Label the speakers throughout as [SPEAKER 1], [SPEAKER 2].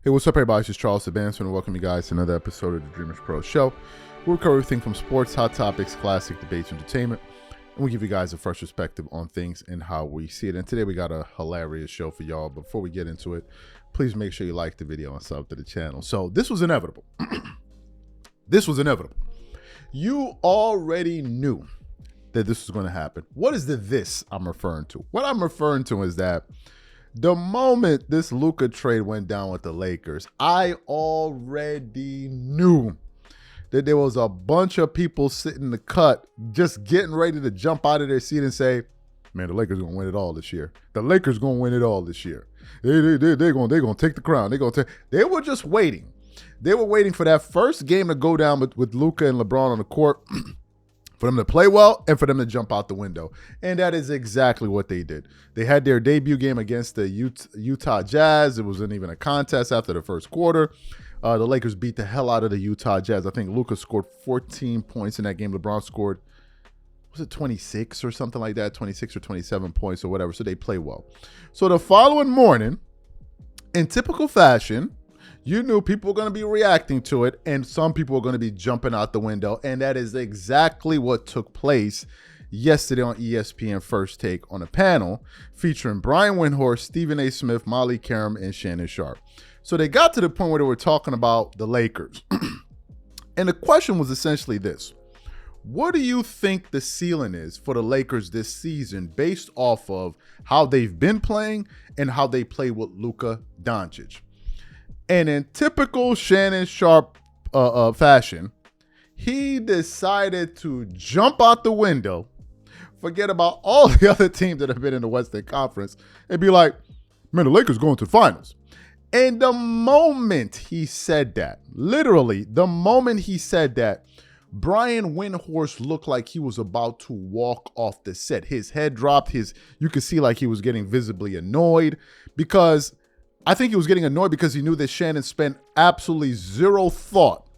[SPEAKER 1] Hey, what's up, everybody? This is Charles Advancement, and welcome you guys to another episode of the Dreamers Pro Show. We'll cover everything from sports, hot topics, classic debates, entertainment, and we give you guys a fresh perspective on things and how we see it. And today we got a hilarious show for y'all. Before we get into it, please make sure you like the video and sub to the channel. So this was inevitable. This was inevitable. You already knew that this was going to happen. What is the this I'm referring to? What I'm referring to is that the moment this Luka trade went down with the Lakers, I already knew that there was a bunch of people sitting in the cut just getting ready to jump out of their seat and say, man, the Lakers going to win it all this year. The Lakers going to win it all this year. They're going to take the crown. They were just waiting. They were waiting for that first game to go down with Luka and LeBron on the court, for them to play well and for them to jump out the window. And that is exactly what they did. They had their debut game against the Utah Jazz. It wasn't even a contest after the first quarter. The Lakers beat the hell out of the Utah Jazz. I think Luka scored 14 points in that game. LeBron scored, was it 26 or something like that? 26 or 27 points or whatever. So they play well. So the following morning, in typical fashion, you knew people were going to be reacting to it, and some people were going to be jumping out the window, and that is exactly what took place yesterday on ESPN First Take on a panel featuring Brian Windhort, Stephen A. Smith, Molly Karam, and Shannon Sharpe. So they got to the point where they were talking about the Lakers. And the question was essentially this. What do you think the ceiling is for the Lakers this season based off of how they've been playing and how they play with Luka Doncic? And in typical Shannon Sharpe fashion, he decided to jump out the window, forget about all the other teams that have been in the Western Conference, and be like, man, the Lakers going to the finals. And the moment he said that, literally, the moment he said that, Brian Windhorst looked like he was about to walk off the set. His head dropped. You could see like he was getting visibly annoyed, because I think he was getting annoyed because he knew that Shannon spent absolutely zero thought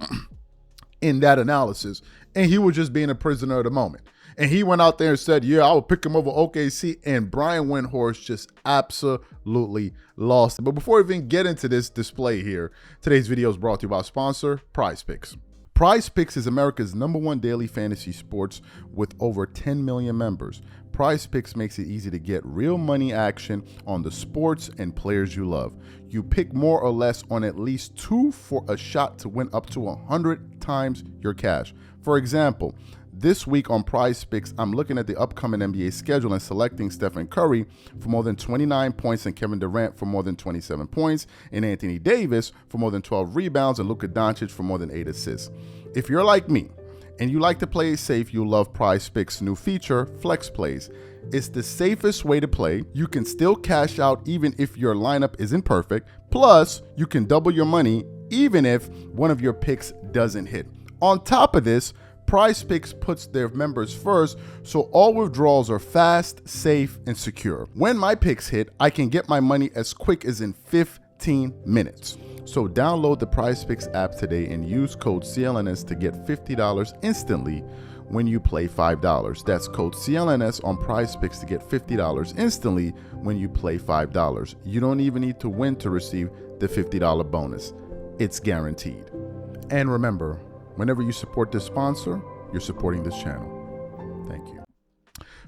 [SPEAKER 1] in that analysis, and he was just being a prisoner of the moment. And he went out there and said, yeah, I would pick him over OKC, and Brian Windhorst just absolutely lost it. But before we even get into this display here, today's video is brought to you by our sponsor, Prize Picks. Prize Picks is America's #1 daily fantasy sports with over 10 million members. Prize Picks makes it easy to get real money action on the sports and players you love. You pick more or less on at least 2 for a shot to win up to 100 times your cash. For example, this week on Prize Picks, I'm looking at the upcoming NBA schedule and selecting Stephen Curry for more than 29 points and Kevin Durant for more than 27 points and Anthony Davis for more than 12 rebounds and Luka Doncic for more than 8 assists. If you're like me and you like to play it safe, you'll love Prize Picks' new feature, Flex Plays. It's the safest way to play. You can still cash out even if your lineup isn't perfect. Plus, you can double your money even if one of your picks doesn't hit. On top of this, Prize Picks puts their members first, so all withdrawals are fast, safe, and secure. When my picks hit, I can get my money as quick as in 15 minutes. So download the Prize Picks app today and use code CLNS to get $50 instantly when you play $5. That's code CLNS on Prize Picks to get $50 instantly when you play $5. You don't even need to win to receive the $50 bonus. It's guaranteed. And remember, whenever you support this sponsor, you're supporting this channel. Thank you.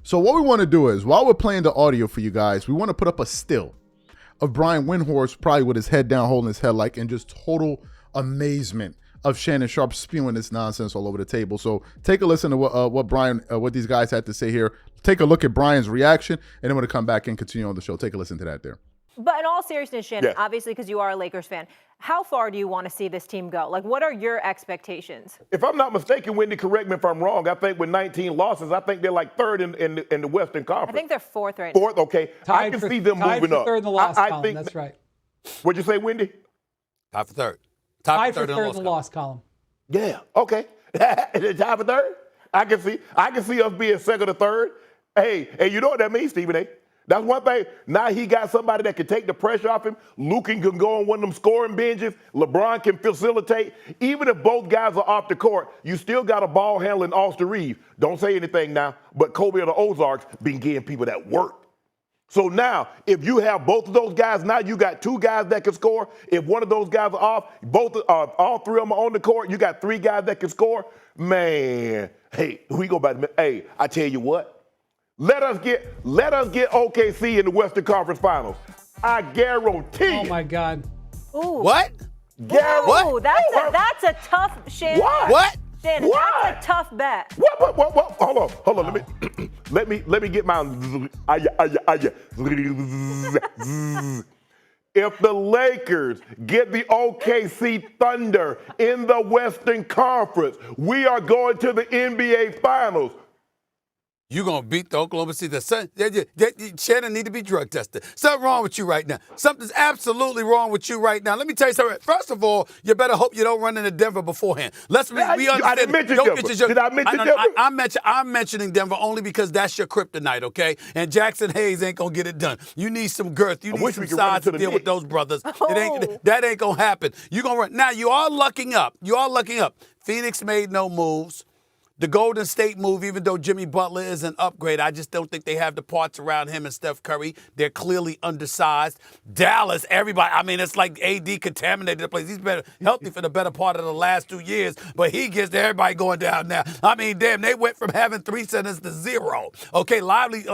[SPEAKER 1] So what we want to do is, while we're playing the audio for you guys, we want to put up a still of Brian Windhorst probably with his head down, holding his head like in just total amazement of Shannon Sharpe spewing this nonsense all over the table. So take a listen to what these guys had to say here. Take a look at Brian's reaction, and then we're going to come back and continue on the show. Take a listen to that there.
[SPEAKER 2] But in all seriousness, Shannon,
[SPEAKER 3] Yeah.
[SPEAKER 2] obviously because you are a Lakers fan, how far do you want to see this team go? Like, what are your expectations?
[SPEAKER 3] If I'm not mistaken, Wendy, correct me if I'm wrong. I think with 19 losses, I think they're like third in the Western Conference.
[SPEAKER 2] I think they're fourth right now.
[SPEAKER 3] Fourth, okay. I can see them moving up.
[SPEAKER 4] Third in the loss column.
[SPEAKER 3] think
[SPEAKER 4] That's right.
[SPEAKER 3] What'd you say, Wendy?
[SPEAKER 5] Tied for third.
[SPEAKER 4] Tied for third in the loss column.
[SPEAKER 3] Yeah. Okay. Tied for third. I can see us being second or third. Hey, and you know what that means, Stephen A. That's one thing. Now he got somebody that can take the pressure off him. Luka can go on one of them scoring binges. LeBron can facilitate. Even if both guys are off the court, you still got a ball handling Austin Reeves. Don't say anything now, but Kobe of the Ozarks been getting people that work. So now, if you have both of those guys, now you got two guys that can score. If one of those guys are off, all three of them are on the court, you got three guys that can score. Man, hey, we go back. Hey, I tell you what, let us get OKC in the Western Conference Finals. I guarantee.
[SPEAKER 4] Oh my God.
[SPEAKER 2] Ooh.
[SPEAKER 5] What?
[SPEAKER 2] Ooh, that's a tough, Shannon.
[SPEAKER 5] What?
[SPEAKER 2] Shannon, that's a tough bet.
[SPEAKER 3] What? Hold on. Let me get my. If the Lakers get the OKC Thunder in the Western Conference, we are going to the NBA Finals.
[SPEAKER 5] You're going to beat the Oklahoma City. Shannon need to be drug tested. Something wrong with you right now. Something's absolutely wrong with you right now. Let me tell you something. First of all, you better hope you don't run into Denver beforehand. We understand.
[SPEAKER 3] I didn't mention Denver. Did I mention Denver?
[SPEAKER 5] I'm mentioning Denver only because that's your kryptonite, okay? And Jackson Hayes ain't going to get it done. You need some girth. You need some size to deal with those brothers. That ain't going to happen. You're going to run. Now, you are lucking up. Phoenix made no moves. The Golden State move, even though Jimmy Butler is an upgrade, I just don't think they have the parts around him and Steph Curry. They're clearly undersized. Dallas, everybody, I mean, it's like AD contaminated the place. He's been healthy for the better part of the last 2 years, but he gets everybody going down now. I mean, damn, they went from having 3 centers to 0. Okay, Lively's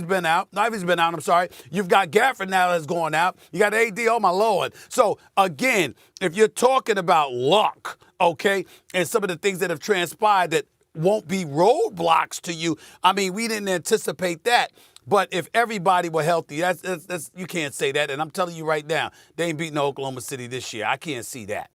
[SPEAKER 5] been out. I'm sorry. You've got Gafford now that's going out. You got AD, oh my Lord. So, again, if you're talking about luck, okay, and some of the things that have transpired that won't be roadblocks to you, I mean, we didn't anticipate that. But if everybody were healthy, that's you can't say that. And I'm telling you right now, they ain't beating Oklahoma City this year. I can't see that.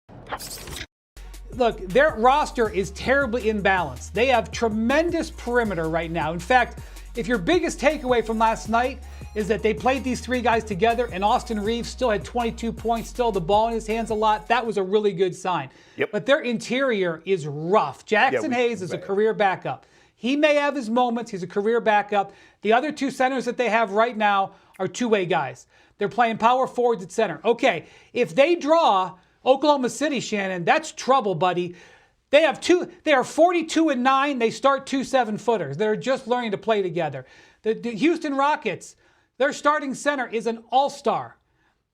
[SPEAKER 4] Look, their roster is terribly imbalanced. They have tremendous perimeter right now. In fact, if your biggest takeaway from last night is that they played these three guys together and Austin Reeves still had 22 points, still the ball in his hands a lot, that was a really good sign.
[SPEAKER 3] Yep.
[SPEAKER 4] But their interior is rough. Jackson Hayes is a career backup. He may have his moments. He's a career backup. The other two centers that they have right now are two-way guys. They're playing power forwards at center. Okay, if they draw Oklahoma City, Shannon, that's trouble, buddy. They are 42-9. They start 2 7-footers. They're just learning to play together. The Houston Rockets, their starting center is an all-star.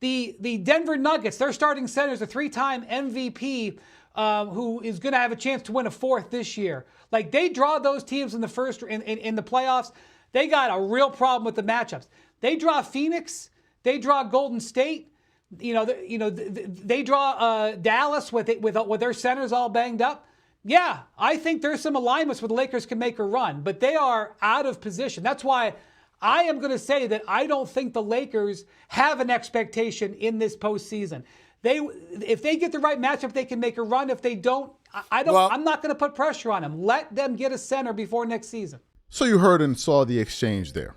[SPEAKER 4] The Denver Nuggets, their starting center is a 3-time MVP who is going to have a chance to win a 4th this year. Like, they draw those teams in the playoffs. They got a real problem with the matchups. They draw Phoenix. They draw Golden State. They draw Dallas with their centers all banged up. Yeah, I think there's some alignments where the Lakers can make a run, but they are out of position. That's why I am going to say that I don't think the Lakers have an expectation in this postseason. If they get the right matchup, they can make a run. If they don't, I'm not going to put pressure on them. Let them get a center before next season.
[SPEAKER 1] So you heard and saw the exchange there.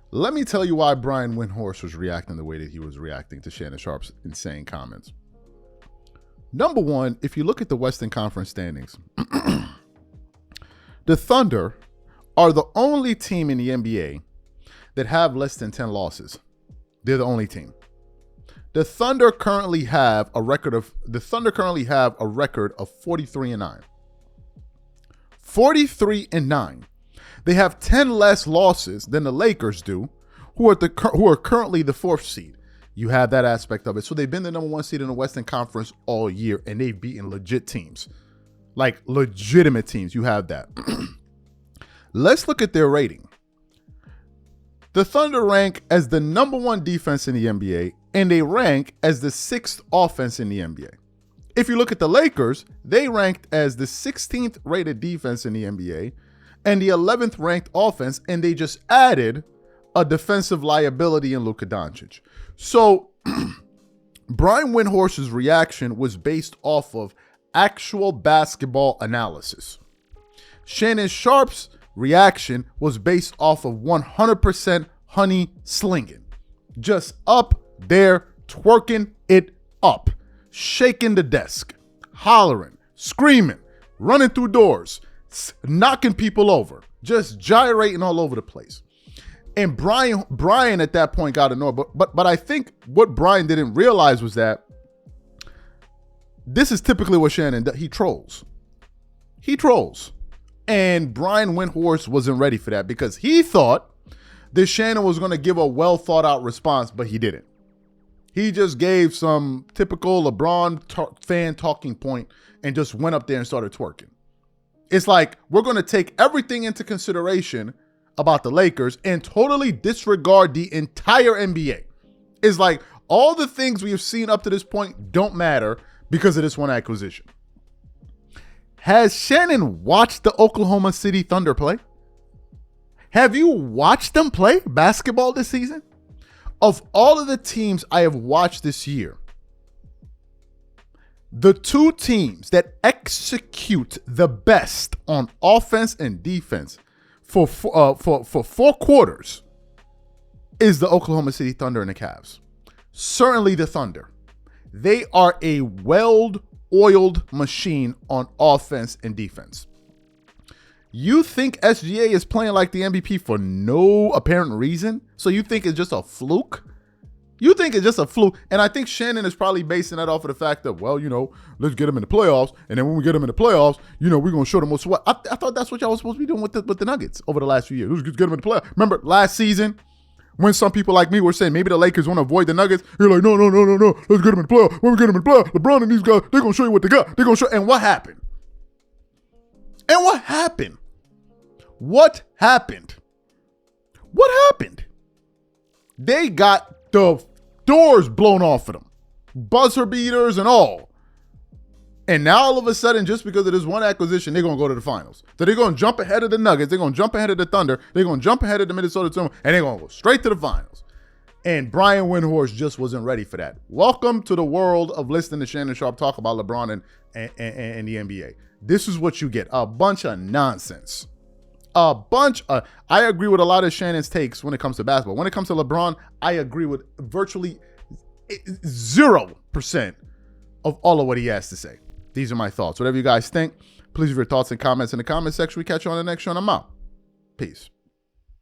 [SPEAKER 1] Let me tell you why Brian Windhort was reacting the way that he was reacting to Shannon Sharpe's insane comments. Number one, if you look at the Western Conference standings, the Thunder are the only team in the NBA that have less than 10 losses. They're the only team. The Thunder currently have a record of 43-9. 43-9. They have 10 less losses than the Lakers do, who are currently the 4th seed. You have that aspect of it. So they've been the number 1 seed in the Western Conference all year, and they've beaten legit teams. Like legitimate teams. You have that. Let's look at their rating. The Thunder rank as the number 1 defense in the NBA, and they rank as the 6th offense in the NBA. If you look at the Lakers, they ranked as the 16th rated defense in the NBA and the 11th ranked offense, and they just added a defensive liability in Luka Doncic. So Brian Windhorst's reaction was based off of actual basketball analysis. Shannon Sharpe's reaction was based off of 100% honey slinging. Just up there, twerking it up, shaking the desk, hollering, screaming, running through doors, knocking people over, just gyrating all over the place. And Brian at that point got annoyed. But I think what Brian didn't realize was that this is typically what Shannon does. He trolls. And Brian Windhorst wasn't ready for that because he thought that Shannon was going to give a well thought out response, but he didn't. He just gave some typical LeBron fan talking point and just went up there and started twerking. It's like, we're going to take everything into consideration about the Lakers and totally disregard the entire NBA. It's like all the things we have seen up to this point don't matter because of this one acquisition. Has Shannon watched the Oklahoma City Thunder play? Have you watched them play basketball this season? Of all of the teams I have watched this year, the two teams that execute the best on offense and defense for 4 quarters is the Oklahoma City Thunder and the Cavs. Certainly the Thunder. They are a well-oiled machine on offense and defense. You think SGA is playing like the MVP for no apparent reason? So you think it's just a fluke? You think it's just a fluke. And I think Shannon is probably basing that off of the fact that, well, let's get them in the playoffs. And then when we get them in the playoffs, we're going to show them what's what. I thought that's what y'all was supposed to be doing with the Nuggets over the last few years. Let's get them in the playoffs. Remember last season when some people like me were saying maybe the Lakers want to avoid the Nuggets? You're like, no. Let's get them in the playoffs. When we get them in the playoffs, LeBron and these guys, they're going to show you what they got. They're going to show. And what happened? What happened? They got the doors blown off of them. Buzzer beaters and all. And now all of a sudden, just because of this one acquisition, they're going to go to the finals. So they're going to jump ahead of the Nuggets. They're going to jump ahead of the Thunder. They're going to jump ahead of the Minnesota Timberwolves. And they're going to go straight to the finals. And Brian Windhort just wasn't ready for that. Welcome to the world of listening to Shannon Sharpe talk about LeBron and the NBA. This is what you get. A bunch of nonsense. I agree with a lot of Shannon's takes when it comes to basketball. When it comes to LeBron, I agree with virtually 0% of all of what he has to say. These are my thoughts. Whatever you guys think, please leave your thoughts and comments in the comment section. We catch you on the next show, and I'm out. Peace.